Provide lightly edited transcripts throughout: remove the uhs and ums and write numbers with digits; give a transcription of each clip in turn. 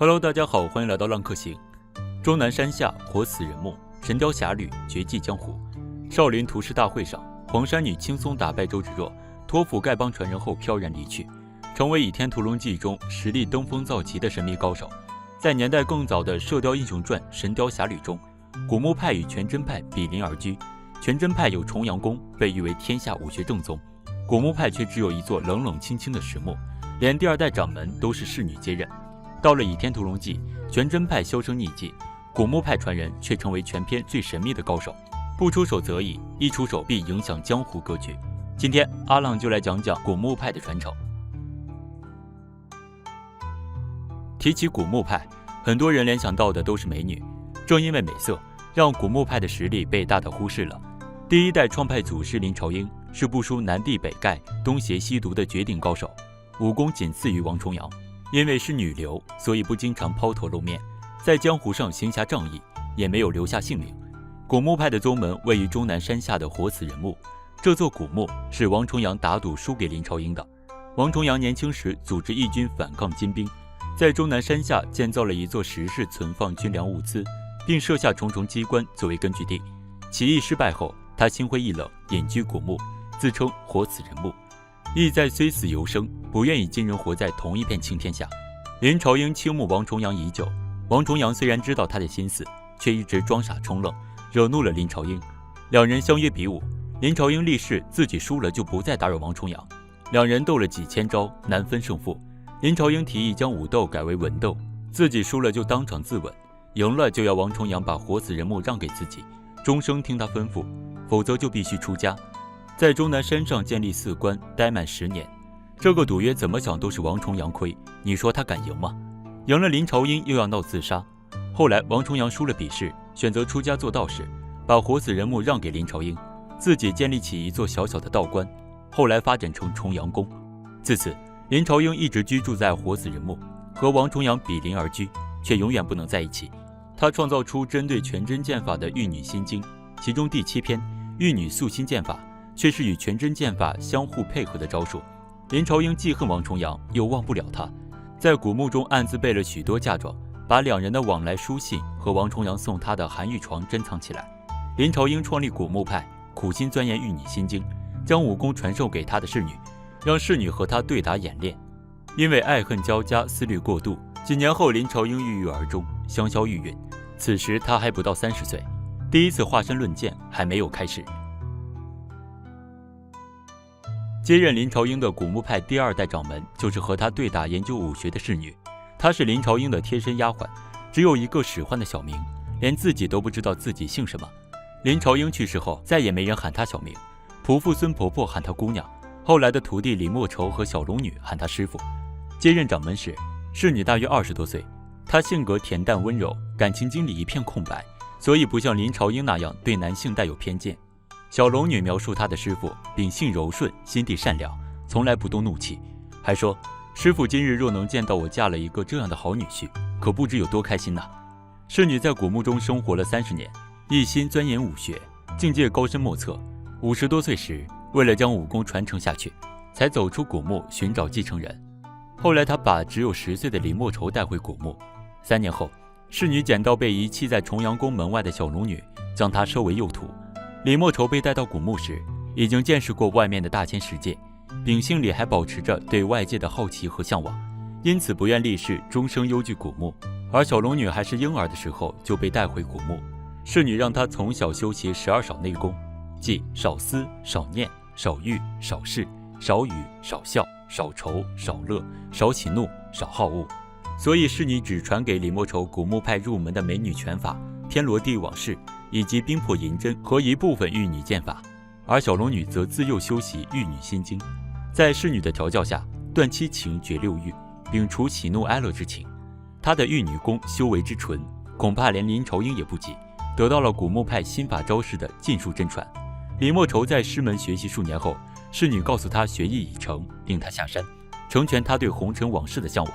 Hello， 大家好，欢迎来到浪客行。终南山下活死人墓，神雕侠侣绝迹江湖。少林屠师大会上，黄山女轻松打败周芷若，托付丐帮传人后飘然离去，成为《倚天屠龙记》中实力登峰造极的神秘高手。在年代更早的《射雕英雄传》《神雕侠侣》中，古墓派与全真派比邻而居。全真派有重阳宫，被誉为天下武学正宗；古墓派却只有一座冷冷清清的石墓，连第二代掌门都是侍女接任。到了《倚天屠龙记》，全真派销声匿迹，古墓派传人却成为全片最神秘的高手。不出手则已，一出手必影响江湖格局。今天阿浪就来讲讲古墓派的传承。提起古墓派，很多人联想到的都是美女，正因为美色，让古墓派的实力被大大忽视了。第一代创派祖师林朝英是不输南帝北丐、东邪西毒的绝顶高手，武功仅次于王重阳。因为是女流，所以不经常抛头露面，在江湖上行侠仗义，也没有留下姓名。古墓派的宗门位于终南山下的活死人墓，这座古墓是王重阳打赌输给林朝英的。王重阳年轻时组织义军反抗金兵，在终南山下建造了一座石室存放军粮物资，并设下重重机关作为根据地。起义失败后，他心灰意冷，隐居古墓，自称活死人墓，意在虽死犹生，不愿与金人活在同一片青天下。林朝英倾慕王重阳已久，王重阳虽然知道他的心思，却一直装傻充愣，惹怒了林朝英。两人相约比武，林朝英立誓自己输了就不再打扰王重阳。两人斗了几千招，难分胜负。林朝英提议将武斗改为文斗，自己输了就当场自刎，赢了就要王重阳把活死人墓让给自己，终生听他吩咐，否则就必须出家。在终南山上建立寺观，待满10年。这个赌约怎么想都是王重阳亏，你说他敢赢吗？赢了林朝英又要闹自杀。后来王重阳输了比试，选择出家做道士，把活死人墓让给林朝英，自己建立起一座小小的道观，后来发展成重阳宫。自此林朝英一直居住在活死人墓，和王重阳比邻而居，却永远不能在一起。他创造出针对全真剑法的玉女心经，其中第7篇玉女素心剑法却是与全真剑法相互配合的招数。林朝英既恨王重阳，又忘不了他，在古墓中暗自备了许多嫁妆，把两人的往来书信和王重阳送他的寒玉床珍藏起来。林朝英创立古墓派，苦心钻研玉女心经，将武功传授给他的侍女，让侍女和他对打演练。因为爱恨交加，思虑过度，几年后林朝英郁郁而终，香消玉殒。此时他还不到30岁，第一次化身论剑还没有开始。接任林朝英的古墓派第2代掌门，就是和他对打研究武学的侍女。她是林朝英的贴身丫鬟，只有一个使唤的小名，连自己都不知道自己姓什么。林朝英去世后，再也没人喊她小名，仆妇孙婆婆喊她姑娘，后来的徒弟李莫愁和小龙女喊她师傅。接任掌门时，侍女大约20多岁，她性格恬淡温柔，感情经历一片空白，所以不像林朝英那样对男性带有偏见。小龙女描述她的师傅秉性柔顺，心地善良，从来不动怒气，还说师傅今日若能见到我嫁了一个这样的好女婿，可不知有多开心呐。侍女在古墓中生活了30年，一心钻研武学，境界高深莫测。50多岁时，为了将武功传承下去，才走出古墓寻找继承人。后来他把只有10岁的李莫愁带回古墓，3年后，侍女捡到被遗弃在重阳宫门外的小龙女，将她收为幼徒。李莫愁被带到古墓时，已经见识过外面的大千世界，秉性里还保持着对外界的好奇和向往，因此不愿立誓终生幽居古墓。而小龙女还是婴儿的时候就被带回古墓，侍女让她从小修习12少内功，即少思、少念、少欲、少事、少语、少笑、少愁、少乐、少喜怒、少好恶。所以侍女只传给李莫愁古墓派入门的美女拳法、天罗地网式以及冰魄银针和一部分玉女剑法，而小龙女则自幼修习玉女心经，在侍女的调教下，断七情绝6欲，摒除喜怒哀乐之情。她的玉女功修为之纯，恐怕连林朝英也不及，得到了古墓派心法招式的尽数真传。李莫愁在师门学习数年后，侍女告诉他学艺已成，令他下山，成全他对红尘往事的向往。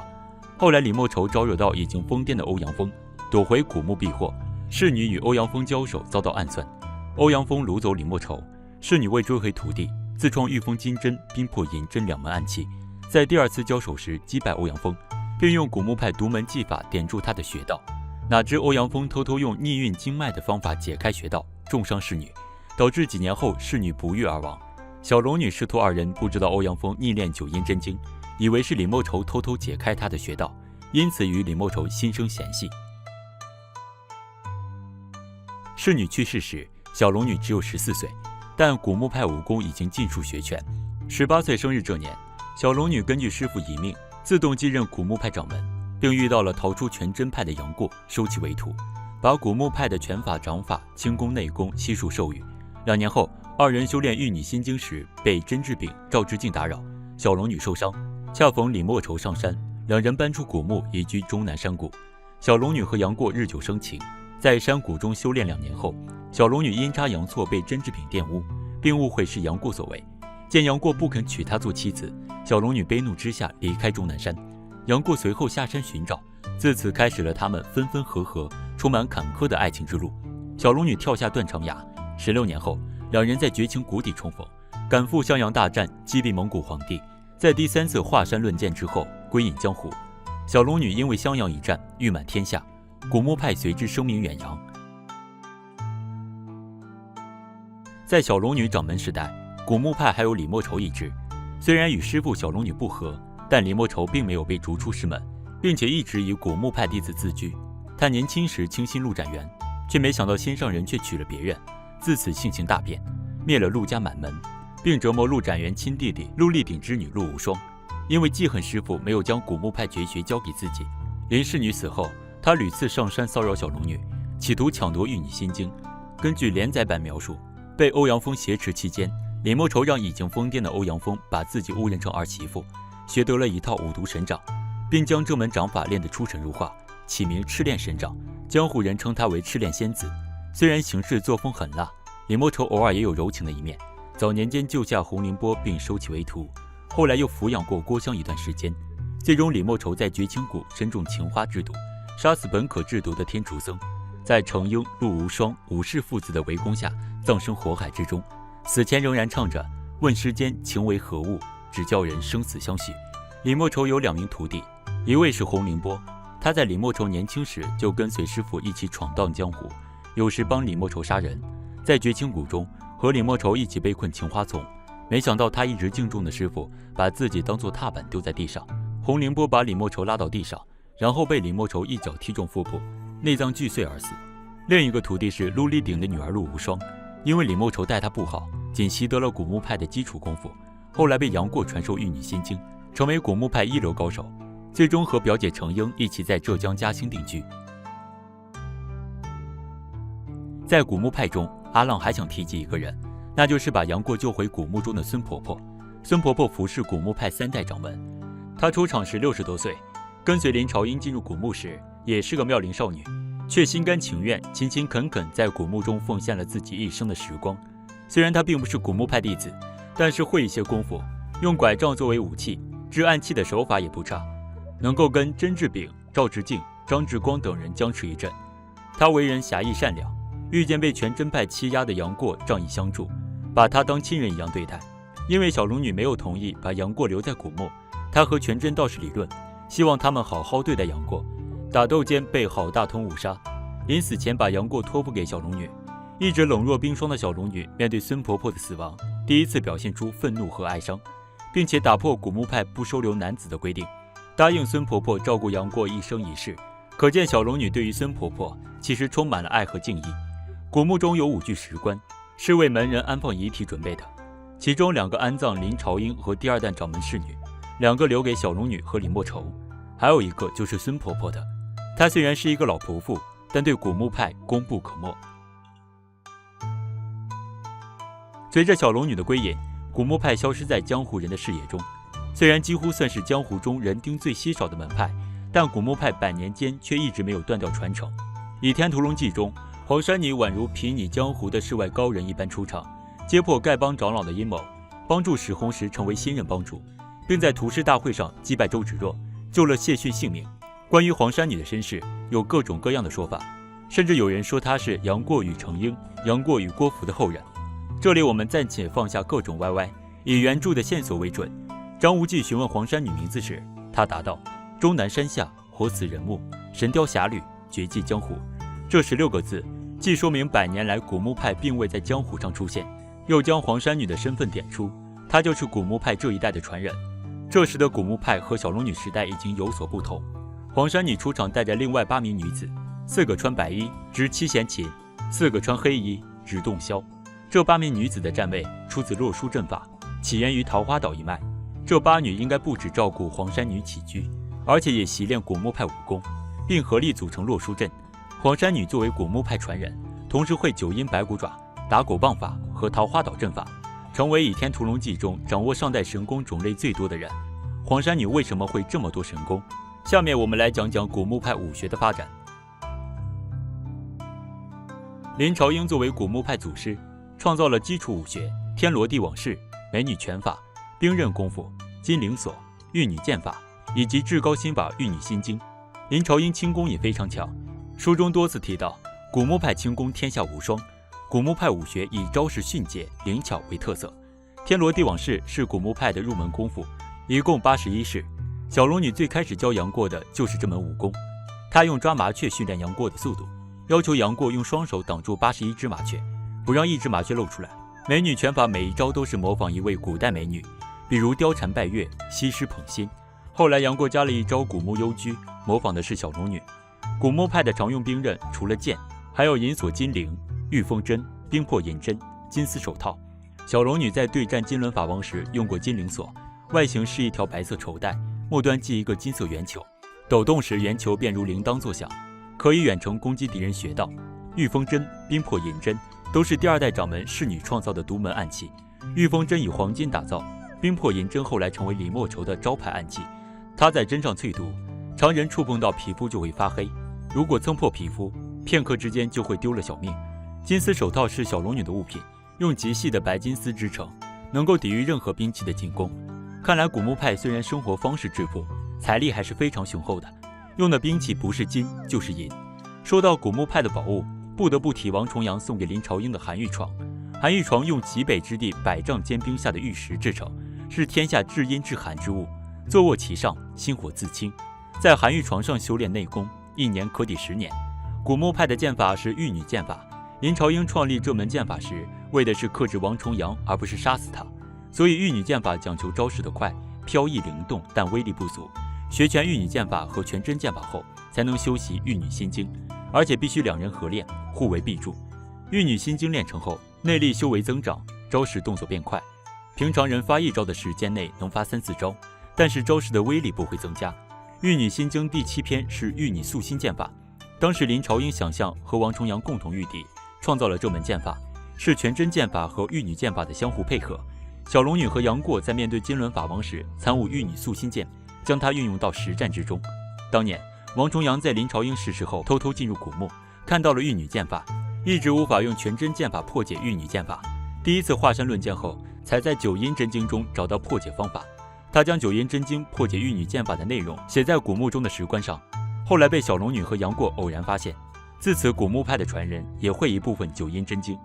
后来李莫愁招惹到已经疯癫的欧阳锋，躲回古墓避祸。侍女与欧阳锋交手，遭到暗算，欧阳锋掳走李莫愁，侍女为追回徒弟，自创御风金针、冰魄银针2门暗器，在第2次交手时击败欧阳锋，并用古墓派独门技法点住她的穴道。哪知欧阳锋偷偷用逆运经脉的方法解开穴道，重伤侍女，导致几年后侍女不育而亡。小龙女师徒二人不知道欧阳锋逆练九阴真经，以为是李莫愁偷偷解开她的穴道，因此与李莫愁心生嫌隙。侍女去世时，小龙女只有14岁，但古墓派武功已经尽数学全。18岁生日这年，小龙女根据师父遗命，自动继任古墓派掌门，并遇到了逃出全真派的杨过，收其为徒，把古墓派的拳法、掌法、轻功、内功悉数授予。2年后，二人修炼玉女心经时，被甄志炳、赵之敬打扰，小龙女受伤，恰逢李莫愁上山，两人搬出古墓，移居终南山谷。小龙女和杨过日久生情，在山谷中修炼2年后，小龙女阴差阳错被甄志炳玷污，并误会是杨过所为。见杨过不肯娶她做妻子，小龙女悲怒之下离开终南山。杨过随后下山寻找，自此开始了他们分分合合、充满坎坷的爱情之路。小龙女跳下断肠崖，16年后，两人在绝情谷底重逢，赶赴襄阳大战，击毙蒙古皇帝。在第3次华山论剑之后，归隐江湖。小龙女因为襄阳一战誉满天下，古墓派随之声名远扬。在小龙女掌门时代，古墓派还有李莫愁一支。虽然与师父小龙女不和，但李莫愁并没有被逐出师门，并且一直以古墓派弟子自居。他年轻时倾心陆展元，却没想到心上人却娶了别人，自此性情大变，灭了陆家满门，并折磨陆展元亲弟弟陆立鼎之女陆无双。因为记恨师父没有将古墓派绝学交给自己，林侍女死后，他屡次上山骚扰小龙女，企图抢夺玉女心经。根据连载版描述，被欧阳锋挟持期间，李莫愁让已经疯癫的欧阳锋把自己误认成儿媳妇，学得了一套五毒神掌，并将这门掌法练得出神入化，起名赤练神掌，江湖人称她为赤练仙子。虽然行事作风狠辣，李莫愁偶尔也有柔情的一面。早年间救下洪凌波并收其为徒，后来又抚养过郭襄一段时间。最终李莫愁在绝情谷身中情花制毒，杀死本可制毒的天竺僧，在程婴、陆无双、武氏父子的围攻下葬身火海之中，死前仍然唱着问世间情为何物，只叫人生死相许。李莫愁有2名徒弟，一位是洪凌波，他在李莫愁年轻时就跟随师父一起闯荡江湖，有时帮李莫愁杀人，在绝情谷中和李莫愁一起被困情花丛。没想到他一直敬重的师父把自己当作踏板丢在地上，洪凌波把李莫愁拉到地上，然后被李莫愁一脚踢中腹部，内脏俱碎而死。另一个徒弟是陆立鼎的女儿陆无双，因为李莫愁待她不好，仅习得了古墓派的基础功夫，后来被杨过传授玉女心经，成为古墓派一流高手，最终和表姐程婴一起在浙江嘉兴定居。在古墓派中，阿浪还想提及一个人，那就是把杨过救回古墓中的孙婆婆。孙婆婆服侍古墓派3代掌门，她出场时60多岁，跟随林朝英进入古墓时也是个妙龄少女，却心甘情愿、勤勤恳恳在古墓中奉献了自己一生的时光。虽然她并不是古墓派弟子，但是会一些功夫，用拐杖作为武器，制暗器的手法也不差，能够跟甄志炳、赵之敬、张志光等人僵持一阵。她为人侠义善良，遇见被全真派欺压的杨过仗义相助，把他当亲人一样对待。因为小龙女没有同意把杨过留在古墓，她和全真道士理论，希望他们好好对待杨过。打斗间被郝大通误杀，临死前把杨过托付给小龙女。一直冷若冰霜的小龙女面对孙婆婆的死亡，第一次表现出愤怒和哀伤，并且打破古墓派不收留男子的规定，答应孙婆婆照顾杨过一生一世。可见小龙女对于孙婆婆其实充满了爱和敬意。古墓中有5具石棺，是为门人安放遗体准备的，其中2个安葬林朝英和第2代掌门侍女，2个留给小龙女和李莫愁，还有一个就是孙婆婆的。她虽然是一个老仆妇，但对古墓派功不可没。随着小龙女的归隐，古墓派消失在江湖人的视野中。虽然几乎算是江湖中人丁最稀少的门派，但古墓派100年间却一直没有断掉传承。《倚天屠龙记》中，黄山女宛如睥睨江湖的世外高人一般出场，揭破丐帮长老的阴谋，帮助史弘时成为新任帮主，并在屠师大会上击败周芷若，救了谢逊性命。关于黄山女的身世，有各种各样的说法，甚至有人说她是杨过与程婴、杨过与郭芙的后人。这里我们暂且放下各种歪歪，以原著的线索为准。张无忌询问黄山女名字时，他答道：“终南山下，活死人墓，神雕侠侣，绝迹江湖。这16个字，既说明100年来古墓派并未在江湖上出现，又将黄山女的身份点出，她就是古墓派这一代的传人。这时的古墓派和小龙女时代已经有所不同。黄山女出场带着另外8名女子，4个穿白衣执七弦琴，4个穿黑衣执洞箫。这8名女子的站位出自洛书阵法，起源于桃花岛一脉。这8女应该不止照顾黄山女起居，而且也习练古墓派武功，并合力组成洛书阵。黄山女作为古墓派传人，同时会9阴白骨爪、打狗棒法和桃花岛阵法，成为《倚天屠龙记》中掌握上代神功种类最多的人。黄山女为什么会这么多神功？下面我们来讲讲古墓派武学的发展。林朝英作为古墓派祖师，创造了基础武学天罗地网式、美女拳法、兵刃功夫、金灵锁、玉女剑法以及至高心法玉女心经。林朝英轻功也非常强，书中多次提到古墓派轻功天下无双。古墓派武学以招式迅捷灵巧为特色。天罗地网式是古墓派的入门功夫，一共81式。小龙女最开始教杨过的就是这门武功，她用抓麻雀训练杨过的速度，要求杨过用双手挡住81只麻雀，不让一只麻雀露出来。美女拳法每一招都是模仿一位古代美女，比如貂蝉拜月、西施捧心。后来杨过加了一招古墓幽居，模仿的是小龙女。古墓派的常用兵刃除了剑，还有银锁金铃、御风针、冰魄银针、金丝手套。小龙女在对战金轮法王时用过金铃锁，外形是一条白色绸带，末端系一个金色圆球，抖动时圆球便如铃铛作响，可以远程攻击敌人穴道。御风针、冰魄银针都是第2代掌门侍女创造的独门暗器。御风针以黄金打造，冰魄银针后来成为李莫愁的招牌暗器。它在针上淬毒，常人触碰到皮肤就会发黑，如果蹭破皮肤，片刻之间就会丢了小命。金丝手套是小龙女的物品，用极细的白金丝织成，能够抵御任何兵器的进攻。看来古墓派虽然生活方式质朴，财力还是非常雄厚的，用的兵器不是金就是银。说到古墓派的宝物，不得不提王重阳送给林朝英的寒玉床。寒玉床用极北之地100丈坚冰下的玉石制成，是天下至阴至寒之物，坐卧其上，心火自清。在寒玉床上修炼内功，1年可抵10年。古墓派的剑法是玉女剑法，林朝英创立这门剑法时，为的是克制王重阳，而不是杀死他。所以玉女剑法讲求招式的快、飘逸灵动，但威力不足。学全玉女剑法和全真剑法后，才能修习玉女心经，而且必须2人合练，互为臂助。玉女心经练成后，内力修为增长，招式动作变快。平常人发1招的时间内能发3、4招，但是招式的威力不会增加。玉女心经第7篇是玉女素心剑法，当时林朝英想象和王重阳共同御敌，创造了这门剑法，是全真剑法和玉女剑法的相互配合。小龙女和杨过在面对金轮法王时，参悟玉女素心剑，将它运用到实战之中。当年王重阳在林朝英逝世后，偷偷进入古墓，看到了玉女剑法，一直无法用全真剑法破解玉女剑法。第一次华山论剑后，才在九阴真经中找到破解方法。他将九阴真经破解玉女剑法的内容写在古墓中的石棺上，后来被小龙女和杨过偶然发现。自此，古墓派的传人也会一部分九阴真经。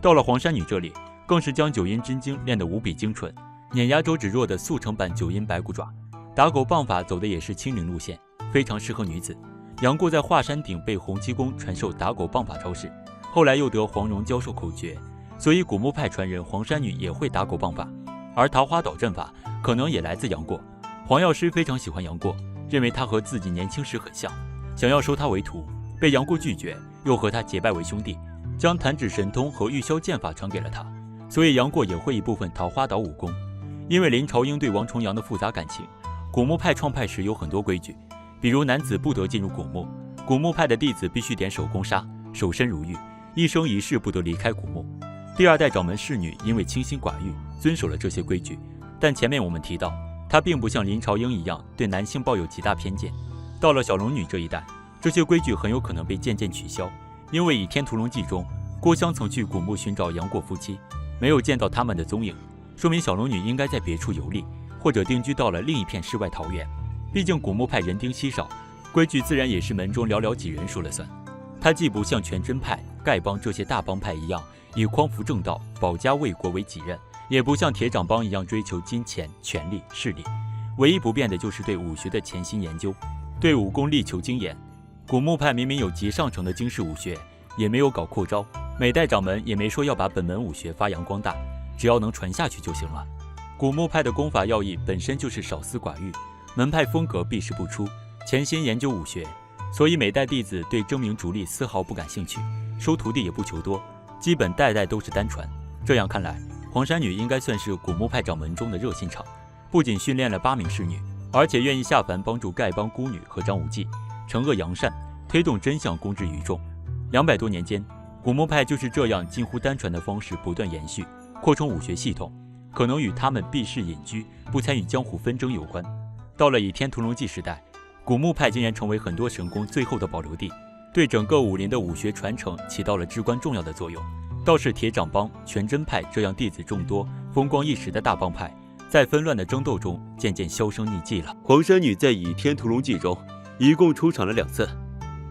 到了黄山女这里，更是将九阴真经练得无比精纯，碾压周芷若的速成版九阴白骨爪。打狗棒法走的也是轻灵路线，非常适合女子。杨过在华山顶被洪七公传授打狗棒法招式，后来又得黄蓉教授口诀，所以古墓派传人黄山女也会打狗棒法。而桃花岛阵法可能也来自杨过。黄药师非常喜欢杨过，认为他和自己年轻时很像，想要收他为徒，被杨过拒绝，又和他结拜为兄弟，将弹指神通和玉箫剑法传给了他。所以杨过也会一部分桃花岛武功。因为林朝英对王重阳的复杂感情，古墓派创派时有很多规矩，比如男子不得进入古墓，古墓派的弟子必须点手攻杀，守身如玉，一生一世不得离开古墓。第2代掌门侍女因为清心寡欲，遵守了这些规矩，但前面我们提到，她并不像林朝英一样对男性抱有极大偏见。到了小龙女这一代，这些规矩很有可能被渐渐取消，因为《倚天屠龙记》中，郭襄曾去古墓寻找杨过夫妻，没有见到他们的踪影，说明小龙女应该在别处游历，或者定居到了另一片世外桃源。毕竟古墓派人丁稀少，规矩自然也是门中寥寥几人说了算。他既不像全真派、丐帮这些大帮派一样以匡扶正道、保家卫国为己任，也不像铁掌帮一样追求金钱、权力、势力。唯一不变的就是对武学的潜心研究，对武功力求精研。古墓派明明有极上乘的经世武学，也没有搞扩招，每代掌门也没说要把本门武学发扬光大，只要能传下去就行了。古墓派的功法要义本身就是少私寡欲，门派风格避世不出，潜心研究武学，所以每代弟子对争名逐利丝毫不感兴趣，收徒弟也不求多，基本代代都是单传。这样看来，黄山女应该算是古墓派掌门中的热心肠，不仅训练了8名侍女，而且愿意下凡帮助丐帮孤女和张无忌惩恶扬善，推动真相公之于众。200多年间，古墓派就是这样近乎单传的方式不断延续，扩充武学系统，可能与他们避世隐居，不参与江湖纷争有关。到了《倚天屠龙记》时代，古墓派竟然成为很多神功最后的保留地，对整个武林的武学传承起到了至关重要的作用。倒是铁掌帮、全真派这样弟子众多、风光一时的大帮派，在纷乱的争斗中渐渐销声匿迹了。黄山女在《倚天屠龙记》中一共出场了2次，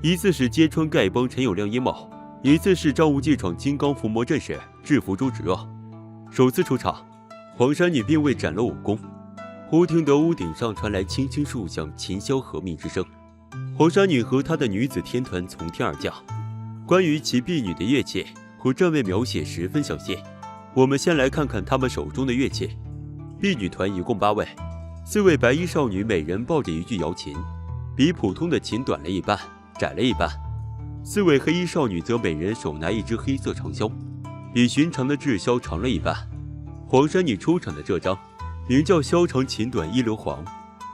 一次是揭穿丐帮陈友谅阴谋，一次是张无忌闯金刚伏魔阵时制服周芷若。首次出场，黄山女并未展露武功，忽听得屋顶上传来轻轻树响、琴箫和鸣之声。黄山女和她的女子天团从天而降，关于其婢女的乐器和站位描写十分详细。我们先来看看他们手中的乐器。婢女团一共8位，4位白衣少女每人抱着一具瑶琴，比普通的琴短了一半，窄了一半。4位黑衣少女则每人手拿一支黑色长箫，比寻常的雉箫长了一半。黄山女出场的这张名叫箫长琴短一流黄，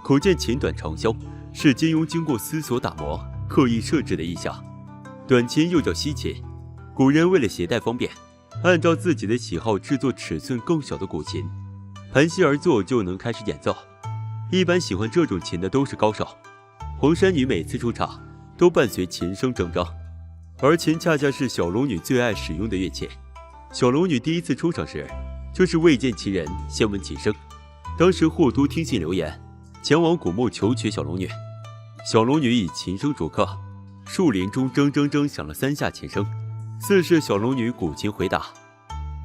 可见琴短长箫是金庸经过思索打磨刻意设置的意象。短琴又叫西琴，古人为了携带方便，按照自己的喜好制作尺寸更小的古琴，盘膝而坐就能开始演奏。一般喜欢这种琴的都是高手。黄山女每次出场都伴随琴声铮铮，而琴恰恰是小龙女最爱使用的乐器。小龙女第一次出场时，就是未见其人先闻其声，当时霍都听信流言，前往古墓求娶小龙女。小龙女以琴声逐客，树林中铮铮铮响了3下琴声，似是小龙女古琴回答。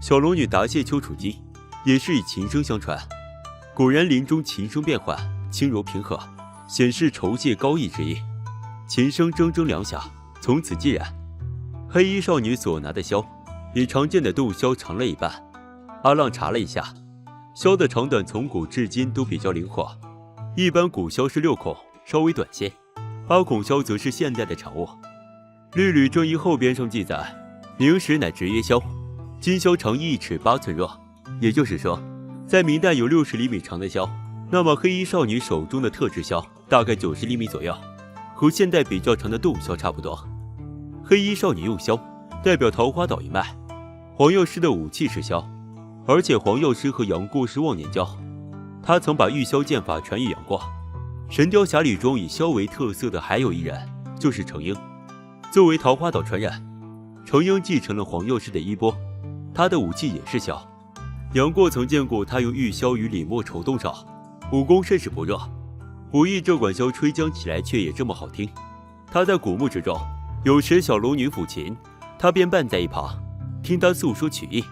小龙女答谢丘处机，也是以琴声相传。果然林中琴声变缓，轻柔平和，显示酬谢高义之意。琴声铮铮两响，从此寂然。黑衣少女所拿的箫比常见的洞箫长了一半。阿浪查了一下，箫的长短从古至今都比较灵活，一般古箫是6孔，稍微短些，8孔箫则是现代的产物。《律吕正义后编》上记载，明时乃直约箫，今箫长1尺8寸若，也就是说，在明代有60厘米长的箫，那么黑衣少女手中的特制箫大概90厘米左右，和现代比较长的洞箫差不多。黑衣少女用箫代表桃花岛一脉，黄药师的武器是箫，而且黄药师和杨过是忘年交，他曾把御箫剑法传于杨过。神雕侠侣中以箫为特色的还有一人，就是程婴。作为桃花岛传人，程婴继承了黄药师的衣钵，他的武器也是箫。杨过曾见过他用玉箫与李莫愁动手，武功甚是不弱，不意这管箫吹将起来却也这么好听。他在古墓之中，有时小龙女抚琴，他便伴在一旁，听他诉说曲艺，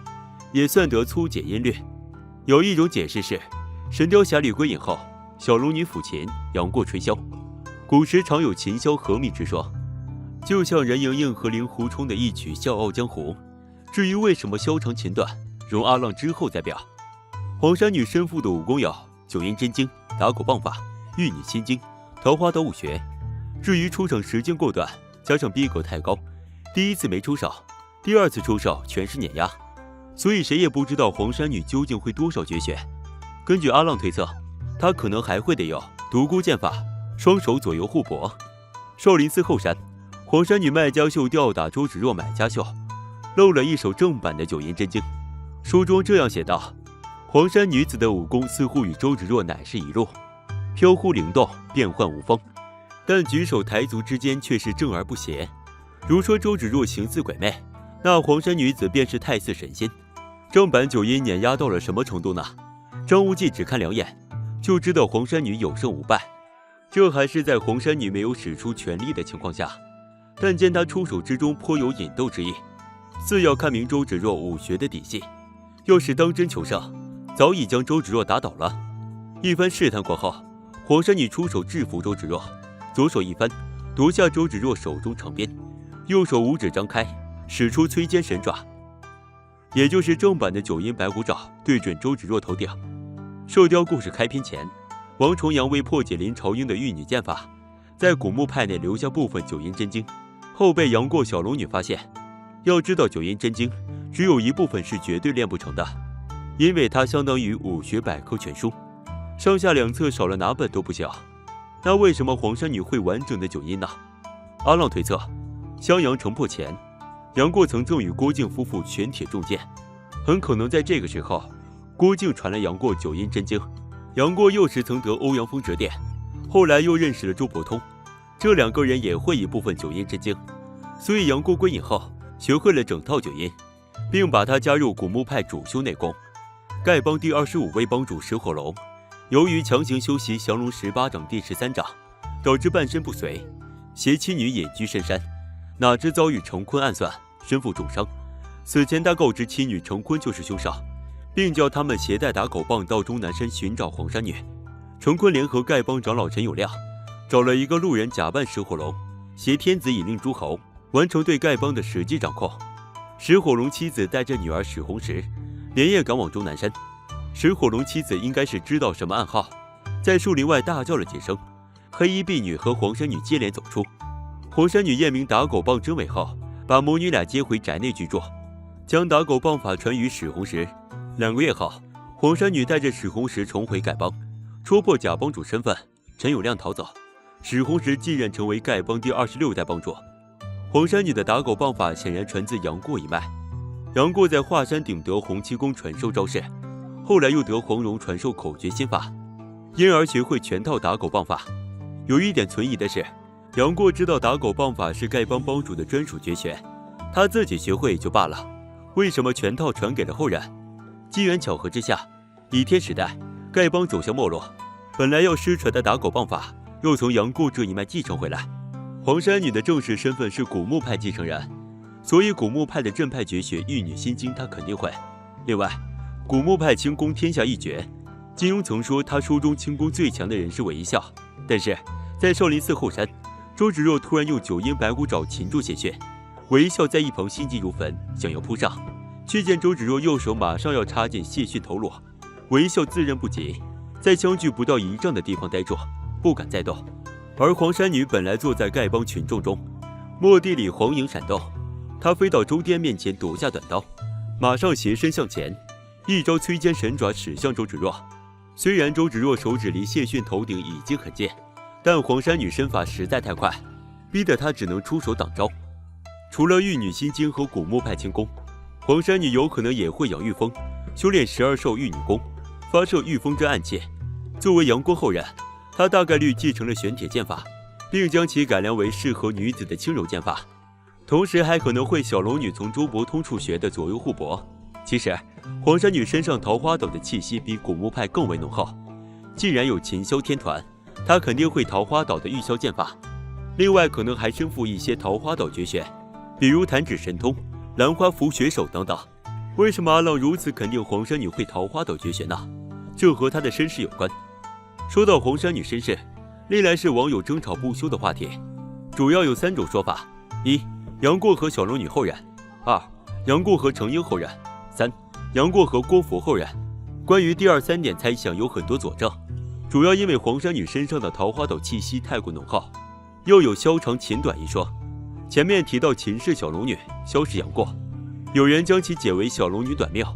也算得粗解音律。有一种解释是，神雕侠侣归隐后，小龙女抚琴，杨过吹箫。古时常有琴箫和鸣之说，就像任盈盈和令狐冲的一曲《笑傲江湖》。至于为什么箫长琴短，容阿浪之后再表。黄山女身负的武功有九阴真经、打狗棒法、玉女心经、桃花岛武学。至于出场时间过短，加上逼格太高，第一次没出手，第2次出手全是碾压，所以谁也不知道黄山女究竟会多少绝学。根据阿浪推测，她可能还会得有独孤剑法，双手左右互搏。少林寺后山，黄山女麦家秀吊打周芷若买家秀，露了一手正版的九阴真经。书中这样写道：黄山女子的武功似乎与周芷若乃是一路，飘忽灵动，变幻无风，但举手抬足之间却是正而不邪。如说周芷若形似鬼魅，那黄山女子便是太似神仙。正版九阴碾压到了什么程度呢？张无忌只看2眼就知道黄山女有胜无败，这还是在黄山女没有使出全力的情况下，但见她出手之中颇有引逗之意，似要看明周芷若武学的底细。要是当真求胜，早已将周芷若打倒了。一番试探过后，黄山女出手制服周芷若，左手一翻，夺下周芷若手中长鞭，右手五指张开，使出摧肩神爪，也就是正版的九阴白骨爪，对准周芷若头顶。射雕故事开篇前，王重阳为破解林朝英的玉女剑法，在古墓派内留下部分九阴真经，后被杨过小龙女发现。要知道九阴真经只有一部分是绝对练不成的，因为它相当于武学百科全书，上下两侧少了哪本都不行。那为什么黄山女会完整的九阴呢？阿浪推测，襄阳城破前，杨过曾赠予郭靖夫妇玄铁重剑，很可能在这个时候，郭靖传了杨过九阴真经。杨过幼时曾得欧阳锋指点，后来又认识了周伯通，这两个人也会一部分九阴真经，所以杨过归隐后学会了整套九阴，并把它加入古墓派主修内功。丐帮第25位帮主石火龙，由于强行修习降龙18掌第13掌，导致半身不遂，携妻女隐居深山，哪知遭遇程坤暗算，身负重伤。死前他告知妻女程坤就是凶手，并叫他们携带打狗棒到终南山寻找黄山女。程坤联合丐帮长老陈友谅，找了一个路人假扮石火龙，挟天子以令诸侯，完成对丐帮的实际掌控。石火龙妻子带着女儿史红石连夜赶往终南山。石火龙妻子应该是知道什么暗号，在树林外大叫了几声，黑衣婢女和黄山女接连走出。黄山女验明打狗棒真伪后，把母女俩接回宅内居住，将打狗棒法传于史红石。2个月后，黄山女带着史红石重回丐帮，戳破假帮主身份，陈友谅逃走，史红石继任成为丐帮第26代帮主。黄山女的打狗棒法显然传自杨过一脉。杨过在华山顶得洪七公传授招式，后来又得黄蓉传授口诀心法，因而学会全套打狗棒法。有一点存疑的是，杨过知道打狗棒法是丐帮帮主的专属绝学，他自己学会就罢了，为什么全套传给了后人？机缘巧合之下，倚天时代丐帮走向没落，本来要失传的打狗棒法又从杨过这一脉继承回来。黄山女的正式身份是古墓派继承人，所以古墓派的正派绝学玉女心经她肯定会。另外，古墓派轻功天下一绝，金庸曾说他书中轻功最强的人是韦一笑，但是在少林寺后山，周芷若突然用九阴白骨爪擒住谢逊，韦一笑在一旁心急如焚，想要扑上，却见周芷若右手马上要插进谢逊头颅，韦一笑自认不及，在相距不到1丈的地方呆住，不敢再动。而黄山女本来坐在丐帮群众中，蓦地里黄影闪动，她飞到周颠面前夺下短刀，马上斜身向前，一招摧肩神爪使向周芷若。虽然周芷若手指离谢逊头顶已经很近，但黄山女身法实在太快，逼得她只能出手挡招。除了玉女心经和古墓派轻功，黄山女有可能也会养玉风，修炼12兽玉女功，发射御风之暗器。作为杨过后人，她大概率继承了玄铁剑法，并将其改良为适合女子的轻柔剑法，同时还可能会小龙女从周伯通处学的左右互搏。其实黄山女身上桃花岛的气息比古墓派更为浓厚，既然有秦霄天团，她肯定会桃花岛的御箫剑法，另外可能还身负一些桃花岛绝学，比如弹指神通、兰花拂雪手等等。为什么阿浪如此肯定黄山女会桃花岛绝学呢？这和她的身世有关。说到黄山女身世，历来是网友争吵不休的话题，主要有3种说法： 1. 杨过和小龙女后人； 2. 杨过和程婴后人； 3. 杨过和郭芙后人。关于第2、3点猜想有很多佐证，主要因为黄山女身上的桃花岛气息太过浓厚，又有萧长秦短一说。前面提到秦是小龙女，萧是杨过，有人将其解为小龙女短命，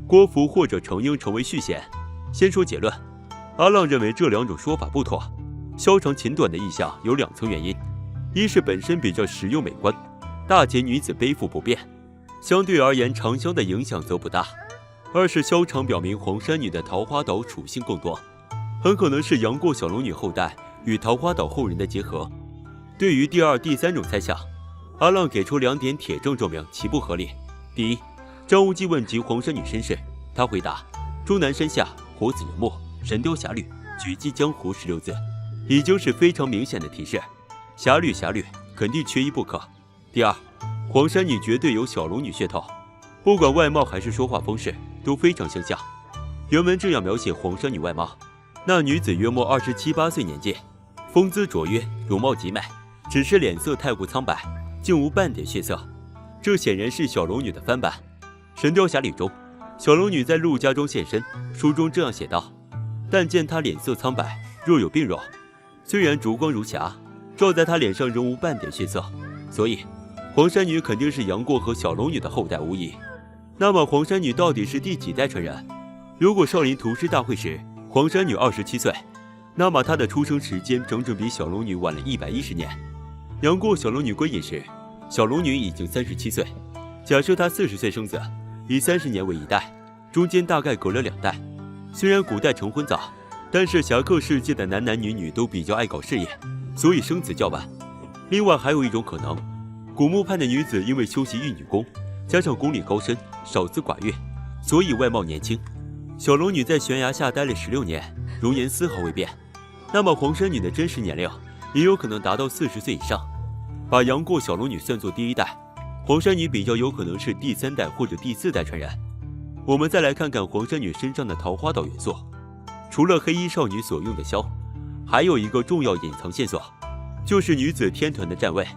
郭芙或者程婴成为续弦。先说结论，阿浪认为这2种说法不妥。萧长秦短的意象有2层原因：一是本身比较实用美观，大节女子背负不便，相对而言长香的影响则不大；二是萧长表明黄山女的桃花岛属性更多，很可能是杨过小龙女后代与桃花岛后人的结合。对于第2、第3种猜想，阿浪给出2点铁证证明其不合理。第一，张无忌问及黄山女身世，他回答：终南山下，活死人墓，神雕侠侣，举击江湖16字，已经是非常明显的提示，侠侣肯定缺一不可。第二，黄山女绝对有小龙女血统，不管外貌还是说话方式都非常相像。原文这样描写黄山女外貌：那女子约莫27、8岁年纪，风姿卓越，容貌极美，只是脸色太过苍白，竟无半点血色。这显然是小龙女的翻版。《神雕侠侣》中，小龙女在陆家中现身，书中这样写道：但见她脸色苍白，若有病容，虽然烛光如霞，照在她脸上仍无半点血色，所以黄山女肯定是杨过和小龙女的后代无疑。那么黄山女到底是第几代传人？如果少林屠师大会时黄山女27岁，那么她的出生时间整整比小龙女晚了110年。杨过小龙女归隐时，小龙女已经37岁。假设她40岁生子，以30年为一代，中间大概隔了2代。虽然古代成婚早，但是侠客世界的男男女女都比较爱搞事业，所以生子较晚。另外还有一种可能，古墓派的女子因为修习玉女功，加上功力高深，少姿寡欲，所以外貌年轻。小龙女在悬崖下待了16年，容颜丝毫未变。那么黄山女的真实年龄也有可能达到40岁以上。把杨过、小龙女算作第1代，黄山女比较有可能是第3代或者第4代传人。我们再来看看黄山女身上的桃花岛元素，除了黑衣少女所用的箫，还有一个重要隐藏线索，就是女子天团的站位。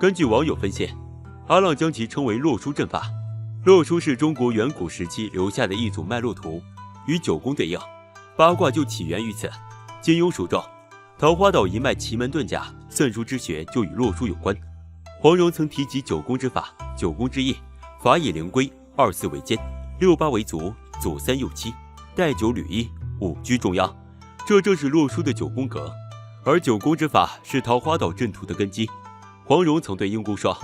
根据网友分析，阿浪将其称为洛书阵法。洛书是中国远古时期留下的一组脉络图，与九宫对应，八卦就起源于此。金庸书中，桃花岛一脉奇门遁甲、算术之学就与洛书有关。黄蓉曾提及九宫之法，九宫之意，法以灵龟，24为肩，6、8为足，左3右7，带9履1，5居中央。这正是洛书的九宫格。而九宫之法是桃花岛阵图的根基。黄蓉曾对英姑说，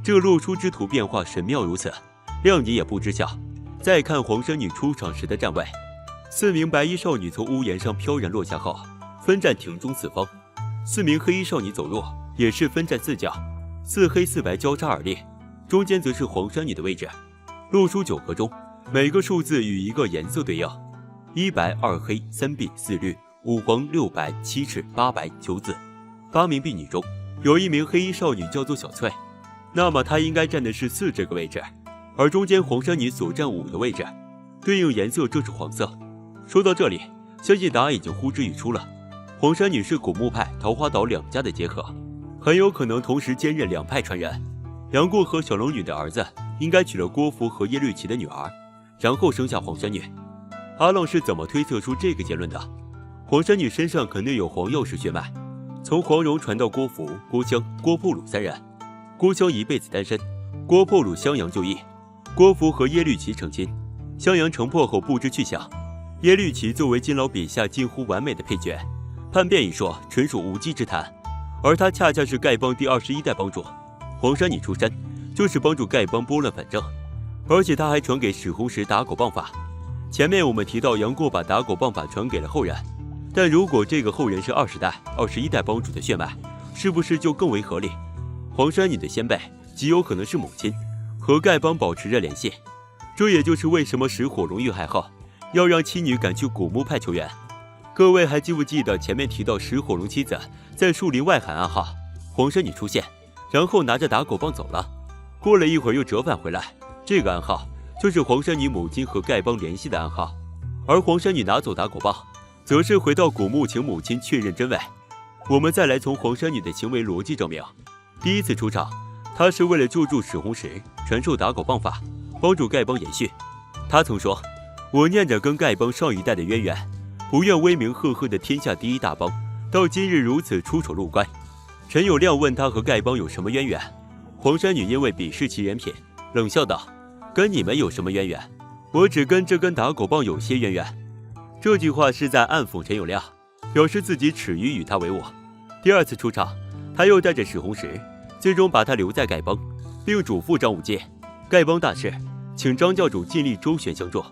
这洛书之图变化神妙如此，谅你也不知晓。再看黄山女出场时的站位，4名白衣少女从屋檐上飘然落下后，分站庭中4方；4名黑衣少女走入，也是分站4角，4黑4白交叉而立，中间则是黄山女的位置。洛书9格中，每个数字与一个颜色对应：1白2黑3碧4绿5黄6白7赤8白9紫。8名婢女中，有1名黑衣少女叫做小翠，那么她应该站的是4这个位置，而中间黄山女所占5的位置，对应颜色正是黄色。说到这里，相信答案已经呼之欲出了。黄山女是古墓派、桃花岛2家的结合，很有可能同时兼任2派传人。杨过和小龙女的儿子应该娶了郭芙和耶律齐的女儿，然后生下黄山女。阿浪是怎么推测出这个结论的？黄山女身上肯定有黄药师血脉，从黄蓉传到郭芙、郭襄、郭破虏3人。郭襄一辈子单身，郭破虏襄阳就义，郭芙和耶律齐成亲。襄阳城破后不知去向，耶律齐作为金老笔下近乎完美的配角，叛变一说纯属无稽之谈，而他恰恰是丐帮第21代帮主。黄山女出山就是帮助丐帮拨乱反正，而且他还传给史红石打狗棒法。前面我们提到杨过把打狗棒法传给了后人，但如果这个后人是20代、21代帮主的血脉，是不是就更为合理？黄山女的先辈极有可能是母亲，和丐帮保持着联系。这也就是为什么石火龙遇害后要让妻女赶去古墓派求援。各位还记不记得前面提到石火龙妻子在树林外喊暗号，黄山女出现，然后拿着打狗棒走了，过了一会儿又折返回来，这个暗号就是黄山女母亲和丐帮联系的暗号。而黄山女拿走打狗棒，则是回到古墓请母亲确认真伪。我们再来从黄山女的行为逻辑证明，第一次出场，她是为了救助史红石，传授打狗棒法，帮助丐帮延续。她曾说，我念着跟丐帮上一代的渊源，不愿威名赫赫的天下第一大帮到今日如此出丑入怪。陈友谅问他和丐帮有什么渊源，黄山女因为鄙视其人品，冷笑道，跟你们有什么渊源？我只跟这根打狗棒有些渊源。这句话是在暗讽陈友谅，表示自己耻于与他为伍。第二次出场，他又带着史红石，最终把他留在丐帮，并嘱咐张无忌，丐帮大事，请张教主尽力周旋相助，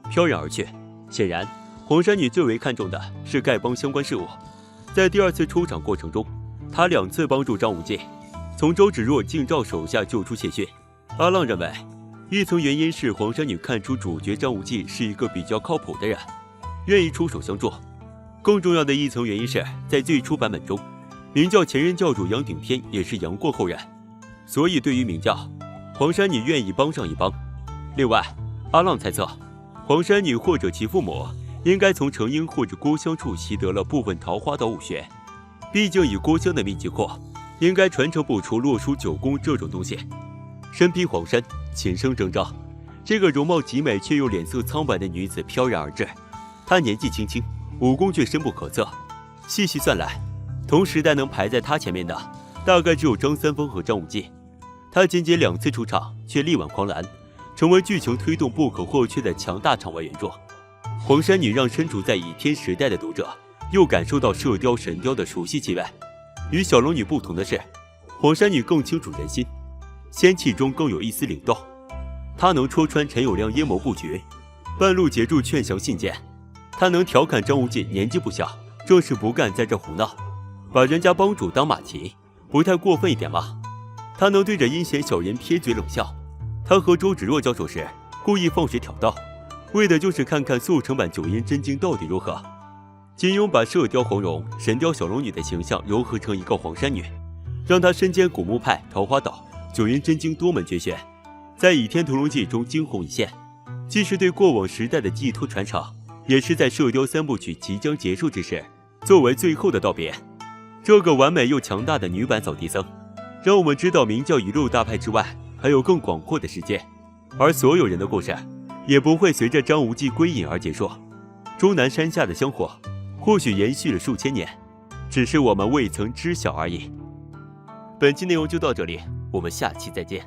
飘然而去。显然黄山女最为看重的是丐帮相关事务。在第二次出场过程中，他2次帮助张无忌从周芷若、靖赵手下救出谢逊。阿浪认为，一层原因是黄山女看出主角张无忌是一个比较靠谱的人，愿意出手相助。更重要的一层原因是在最初版本中，明教前任教主杨顶天也是杨过后人，所以对于明教，黄山女愿意帮上一帮。另外，阿浪猜测，黄山女或者其父母应该从程婴或者郭襄处习得了部分桃花岛武学。毕竟以郭襄的秘籍库，应该传承不出洛书九宫这种东西。身披黄衫，琴声铮铮，这个容貌极美却又脸色苍白的女子飘然而至。她年纪轻轻，武功却深不可测。细细算来，同时代能排在她前面的，大概只有张三丰和张无忌。她仅仅2次出场，却力挽狂澜，成为剧情推动不可或缺的强大场外援助。黄衫女让身处在倚天时代的读者又感受到射雕神雕的熟悉气味。与小龙女不同的是，黄衫女更清楚人心，仙气中更有一丝灵动。她能戳穿陈友谅阴谋布局，半路截住劝降信件。她能调侃张无忌年纪不小，正是不干在这胡闹，把人家帮主当马骑，不太过分一点吗？她能对着阴险小人撇嘴冷笑。她和周芷若交手时故意放水挑逗，为的就是看看速成版九阴真经到底如何。金庸把射雕黄蓉、神雕小龙女的形象糅合成一个黄衫女，让她身兼古墓派、桃花岛、九阴真经多门绝学，在《倚天屠龙记》中惊鸿一现，既是对过往时代的寄托传承，也是在射雕3部曲即将结束之时作为最后的道别。这个完美又强大的女版扫地僧，让我们知道明教与6大派之外还有更广阔的世界，而所有人的故事也不会随着张无忌归隐而结束。终南山下的香火或许延续了数千年，只是我们未曾知晓而已。本期内容就到这里，我们下期再见。